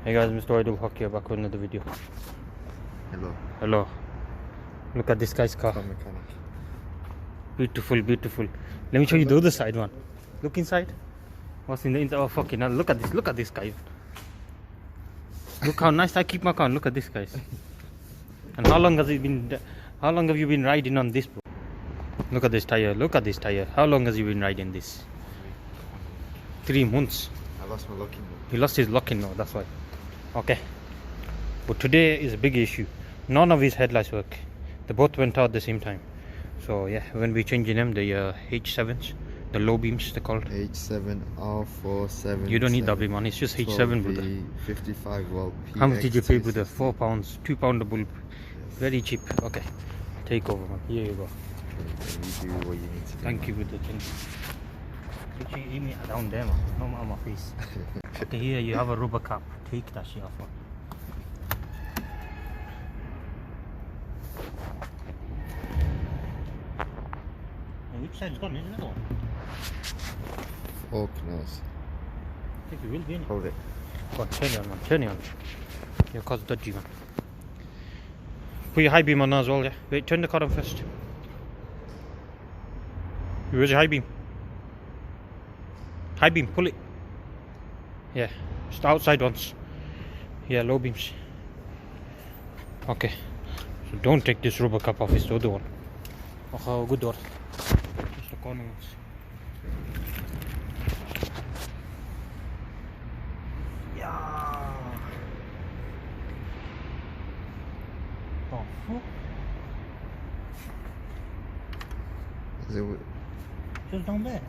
Hey guys, MrWaheedulHaque here, back with another video. Hello. Hello. Look at this guy's car. Polo mechanic. Beautiful, beautiful. Let me show you the other side one. Look inside. What's in the inside? Oh fucking hell. Look at this guy. Look how nice I keep my car. Look at this guys. And how long have you been riding on this, bro? Look at this tire. Look at this tire. How long has you been riding this? 3 months. I lost my locking nut. He lost his locking nut, that's why. Okay. But today is a big issue. None of his headlights work. They both went out at the same time. So yeah, when we changing them, the H7s, the low beams they're called. H7 R47. You don't need that big man, it's just H7 brother. 55 volt. How much did you pay with the £4, £2 a bulb? Yes. Very cheap. Okay. Take over man. Here you go. Okay, you do what you need to do. Thank you with the thing. Literally aim it down there man, not on my face. Okay, here you have a rubber cap. Take that shit off man. Which side's gone? Is another one? Fuck knows. I think it will be in it. Hold it. Go on, turn it on man, turn it on. Your car's dodgy man. Put your high beam on now as well, yeah? Wait, turn the car on first. Where's your high beam? High beam, pull it. Yeah, just the outside ones. Yeah, low beams. Okay. So don't take this rubber cap off, it's the other one. Oh, good door. Just the corner ones. Yeah. Oh, fuck. Is it Just down there.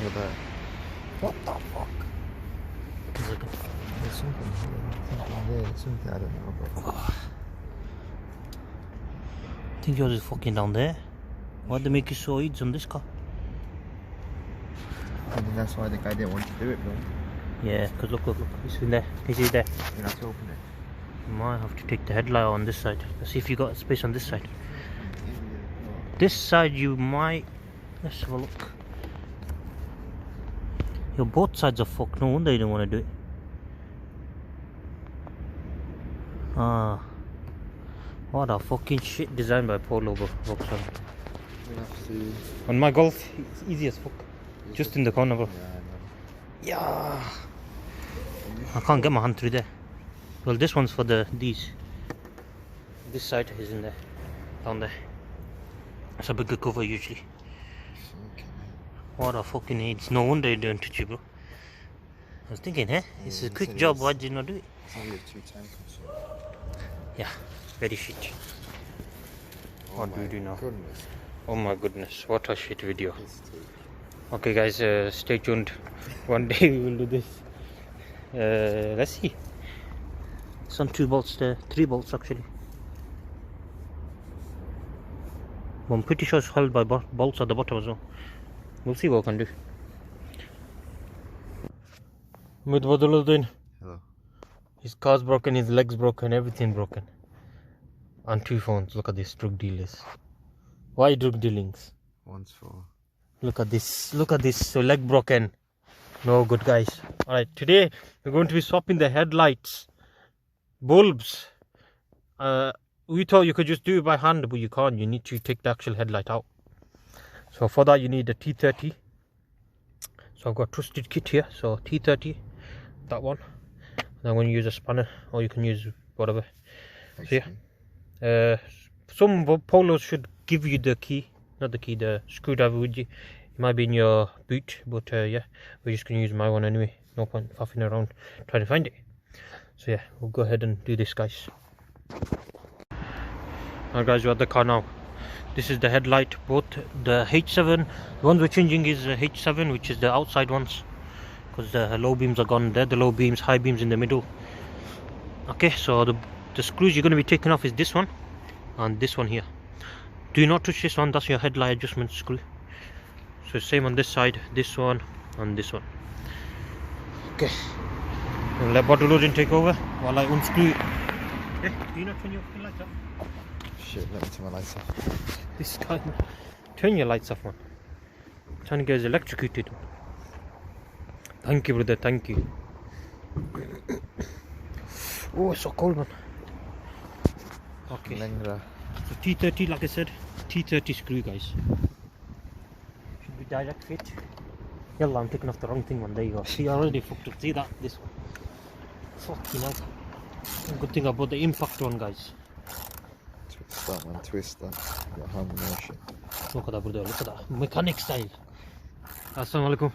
what that? What the fuck? There's something here. There's something I don't know about. I think yours is fucking down there. Why'd they make you so easy on this car? I think that's why the guy didn't want to do it, bro. Yeah, because look, it's in there. You see it there? You have to open it. You might have to take the headlight on this side. Let's see if you got space on this side. This side you might. Let's have a look. Yo, both sides are fucked. No wonder you don't want to do it. Ah. What a fucking shit designed by Polo Volkswagen. We'll have to. On my Golf, it's easy as fuck. Just in the corner, bro. Yeah, Yeah. I can't get my hand through there. Well, this one's for these. This side is in there. Down there. It's a bigger cover usually. What a fucking AIDS. No wonder you don't touch it, bro. I was thinking, it's a quick job, why did you not do it? It's only a 2-time console. Yeah, very shit. What do we do now? Goodness. Oh my goodness, what a shit video. Okay guys, stay tuned. One day we will do this. Let's see. It's on 2 bolts there, 3 bolts actually. But I'm pretty sure it's held by bolts at the bottom as well. We'll see what we can do. MrWaheedulHaque. Hello. His car's broken, his legs broken, everything broken. And 2 phones. Look at this, drug dealers. Why drug dealings? One's for. Look at this, look at this. So leg broken. No good guys. Alright, today we're going to be swapping the headlights. Bulbs. We thought you could just do it by hand, but you can't. You need to take the actual headlight out. So for that you need a T30. So I've got a trusted kit here. So T30, that one. And I'm going to use a spanner, or you can use whatever. So yeah, some Polos should give you the key, not the key, the screwdriver with you. It might be in your boot, but yeah, we're just going to use my one anyway. No point faffing around trying to find it. So yeah, we'll go ahead and do this, guys. Alright guys, we're at the car now. This is the headlight, both the H7, the ones we're changing is H7, which is the outside ones, because the low beams are gone. They're the low beams, high beams in the middle. Okay, so the screws you're going to be taking off is this one and this one here. Do not touch this one, that's your headlight adjustment screw. So same on this side, this one and this one. Okay, we'll let MrWaheedulHaque take over while I unscrew it. Okay, do you not turn your lights off? Shit, let me turn my lights off. This guy, man. Turn your lights off, man. I'm trying to get us electrocuted. Thank you, brother, thank you. Oh, it's so cold, man. Okay. Lengra. So T30, like I said, T30 screw, guys. Should be direct fit. Yalla, I'm taking off the wrong thing, man. There you go. See, I already fucked up. See that? This one. Fucking hell. Good thing about the impact one, guys. Twist that, man. Twist that. Got hand motion. Look at that, brother. Look at that. Mechanic style. Assalamu alaikum.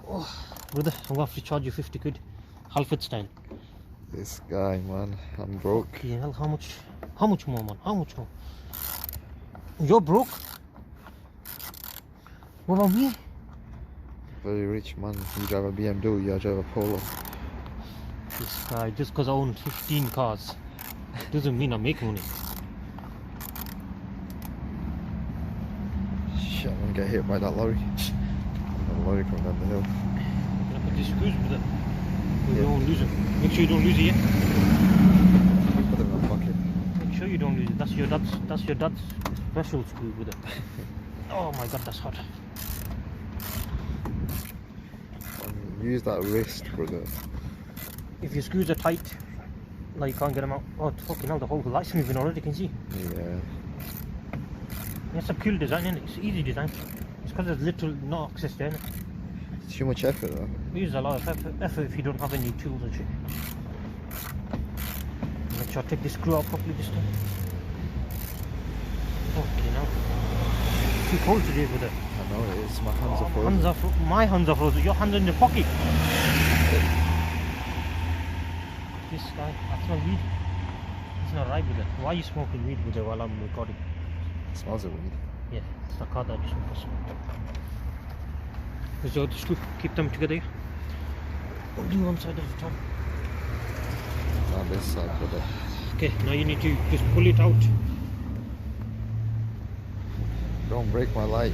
Oh, brother, I'm going to have to charge you 50 quid. Halford style. This guy, man. I'm broke. Okay, hell, how much? How much more, man? How much more? You're broke? What about me? Very rich, man. You drive a BMW, I drive a Polo. This guy, just because I own 15 cars, doesn't mean I make money. Shit, I'm gonna get hit by that lorry. A lorry coming down the hill. Can I put these screws with it? So you don't lose it. Make sure you don't lose it, yeah? Put them in my pocket. Make sure you don't lose it. That's your dad's special screw with it. Oh my god, that's hot. Use that wrist, brother. If your screws are tight, like you can't get them out. Oh fucking hell, the whole light's moving already, can you see? Yeah. It's a cool design, isn't it? It's easy design. It's because there's literally no access there, innit? It's too much effort, though. We use a lot of effort if you don't have any tools and shit. Make sure I take this screw out properly this time. Fucking hell. Too cold today with it. I know it is. My hands are frozen. My hands are frozen. Your hands are in your pocket. This guy, I smell weed. It's not right with it. Why are you smoking weed with it while I'm recording? It smells of weed. Yeah, it's the car that I just smoked. There's the other screw. Keep them together. Only one side at a time. Not this side, brother. Okay, now you need to just pull it out. Don't break my light.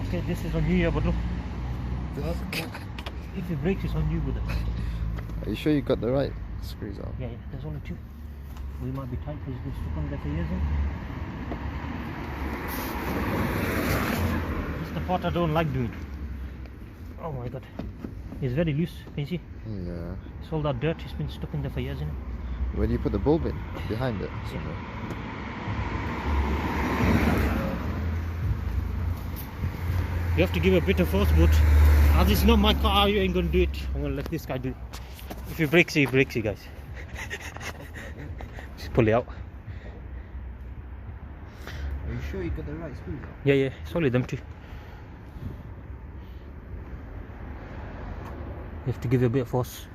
Okay, this is on you, yeah, but look. If it breaks, it's on you with it. Are you sure you got the right screws out? Yeah, there's only two. We might be tight because we've stuck on there for years. This is the part I don't like doing. Oh my god. It's very loose, can you see? Yeah. It's all that dirt, it's been stuck in there for years, isn't it? Where do you put the bulb in? Behind it? Somewhere. You have to give a bit of force, but as it's not my car, you ain't gonna do it. I'm gonna let this guy do it. If he breaks it, guys. Just pull it out. Are you sure you got the right screws out? Yeah, it's only them two. You have to give it a bit of force.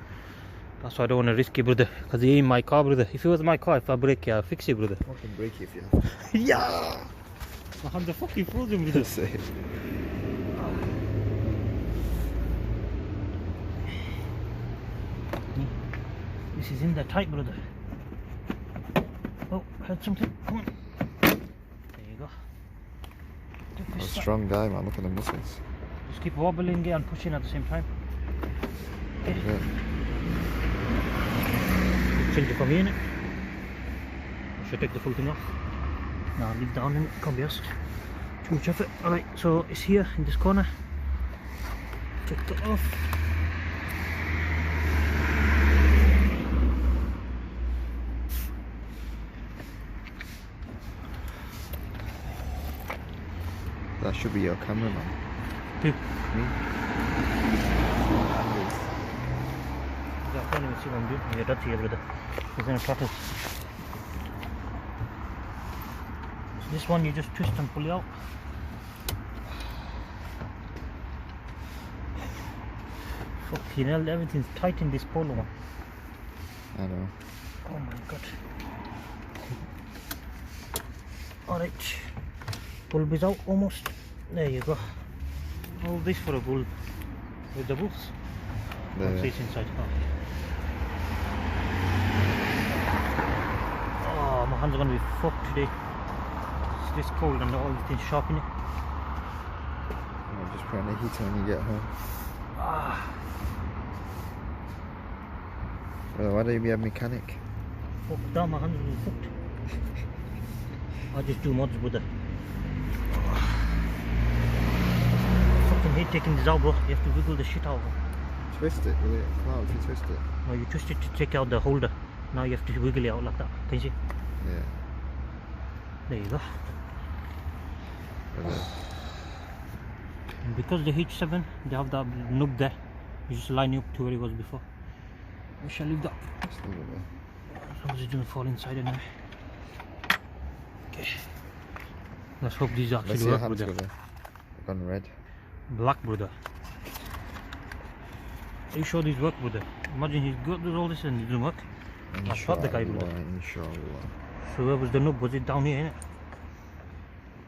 That's why I don't want to risk it, brother. Because it ain't my car, brother. If it was my car, if I break it, I'll fix it, brother. Fucking break it if you have to. Yeah! My hands are fucking frozen, brother. Same. This is in there tight, brother. Oh, heard something. Come on. There you go. I'm a strong guy, man. Look at the muscles. Just keep wobbling it and pushing at the same time. Okay. Yeah. Change it from here, innit? I should take the full thing off. Now leave down in it, can't be asked. Too much effort. Alright, so it's here in this corner. Take that off. That should be your cameraman. Who? Me? I can't even see what I'm doing. Yeah, that's here, brother. He's gonna cut it. So this one you just twist and pull it out. Fucking hell, everything's tight in this Polo one. I know. Oh my god. Alright. Bulb is out almost. There you go. All this for a bulb. With the bulbs. There. See it's inside. Oh, my hands are gonna be fucked today. It's this cold and all these sharp in it. I'm just putting the heater when you get home. Well, why don't you be a mechanic? Fuck down, my hands will be fucked. I just do mods with it. taking this out, bro. You have to wiggle the shit out. Twist it, will it come out if you twist it? No, you twist it to take out the holder. Now you have to wiggle it out like that. Can you see? Yeah. There you go. Okay. And because the H7, they have that knob there. You just line it up to where it was before. We shall leave that. Just leave it there. As long as it doesn't fall inside anyway. Okay. Let's hope these actually Let's see work, what happens brother. with it. Gone red. Black, brother. Are you sure these work, brother? Imagine he's got all this and it doesn't work. I shot the guy, brother. Inshallah. So where was the knob? Was it down here, innit?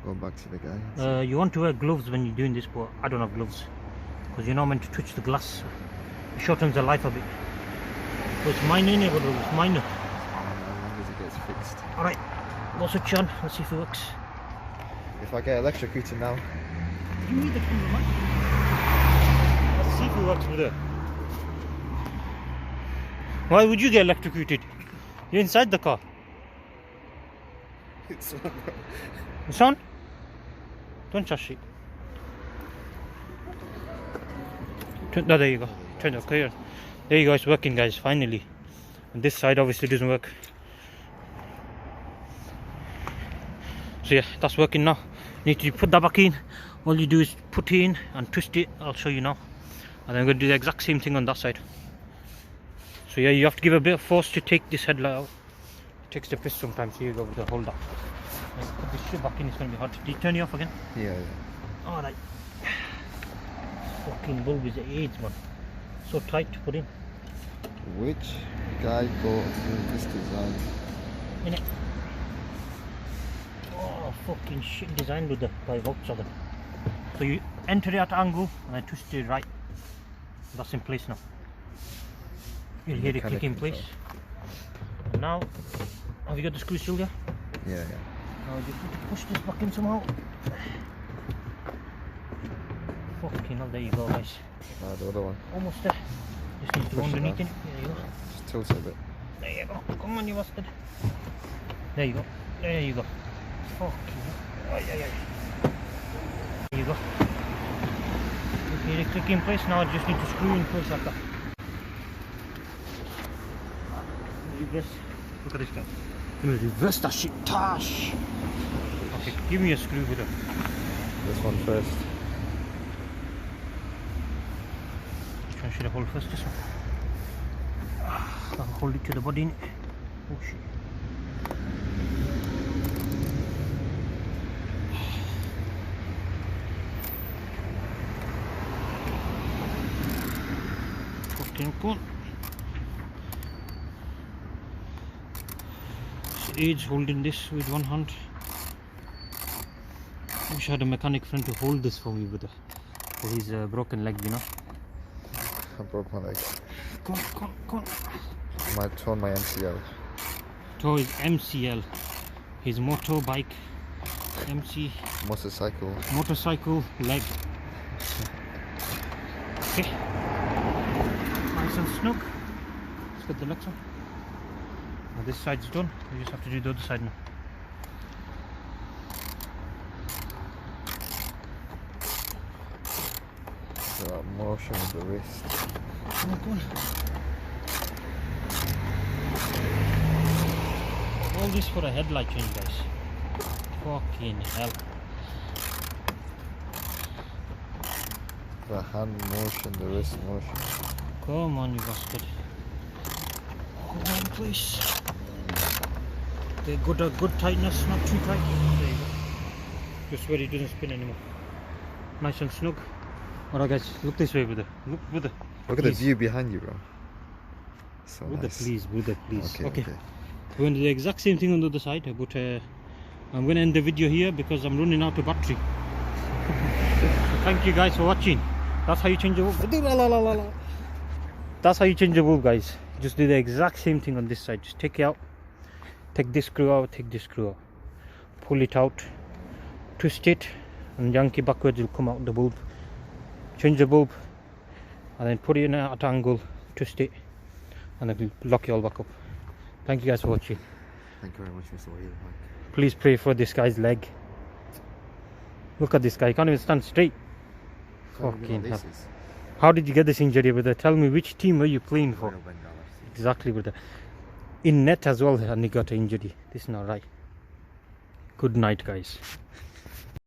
Go back to the guy. You want to wear gloves when you're doing this, but I don't have gloves. Because you're not meant to touch the glass. It shortens the life a bit. But it's minor, innit, brother? It's minor. As long as it gets fixed. Alright, we'll switch on. Let's see if it works. If I get electrocuted now. You need the camera, man. Let's see if it works, brother. Why would you get electrocuted? You're inside the car. It's on. It's on? Don't touch it. No, there you go. Turn it clear. There you go, it's working, guys, finally. And this side obviously doesn't work. So yeah, that's working now. Need to put that back in. All you do is put it in and twist it. I'll show you now. And then I'm going to do the exact same thing on that side. So yeah, you have to give a bit of force to take this headlight out. It takes the piss sometimes. Here you go with the holder. Put this shit back in, it's going to be hard. Did you turn it off again? Yeah. Alright. Fucking bulb is AIDS, man. So tight to put in. Which guy bought this design? Innit? Oh, fucking shit design with the by Volkswagen. So you enter it at angle and then twist it right. That's in place now. You'll hear it click in place. And now, have you got the screw still there? Yeah. Now you just need to push this back in somehow. Fucking hell, there you go, guys. The other one. Almost there. Just need to go Push it underneath it. down. There you go. Just tilt it a bit. There you go. Come on, you bastard. There you go. There you go. Fucking hell. Ay, ay, ay. There you go. You hear it click in place. Now I just need to screw in place like that. Reverse. Look at this guy. I'm gonna reverse that shit. Tash. Okay, give me a screw with it. This one first. Which one should I hold first? This one. I'll hold it to the body. Oh shit. Fucking cool. Aids holding this with one hand. I wish I had a mechanic friend to hold this for me with his broken leg, you know. I broke my leg. Come on. I torn my MCL. So his MCL, his motorbike, motorcycle leg. Okay. Nice and snug. Let's get the next one. Now this side's done. We just have to do the other side now. That motion with the wrist. Come on. All this for a headlight change, guys. Fucking hell. The hand motion, the wrist motion. Come on, you bastard. Hold on, please. They got a good tightness, not too tight. There you go. Just where it doesn't spin anymore. Nice and snug. Alright, guys, look this way, brother. Look at the view behind you, bro. So brother, nice. please. Okay. We're going to do the exact same thing on the other side, but I'm going to end the video here because I'm running out of battery. So thank you guys for watching. That's how you change the bulb. That's how you change the bulb, guys. Just do the exact same thing on this side. Just take it out. Take this screw out. Take this screw out. Pull it out. Twist it. And yank it backwards. Will come out the bulb. Change the bulb. And then put it in at an angle. Twist it. And then lock it all back up. Thank you guys for watching. Thank you very much, MrWaheedulHaque. Please pray for this guy's leg. Look at this guy. He can't even stand straight. Fucking this hell. is How did you get this injury, brother? Tell me, which team were you playing for? Exactly, brother. In net as well, and he got an injury. This is not right. Good night, guys.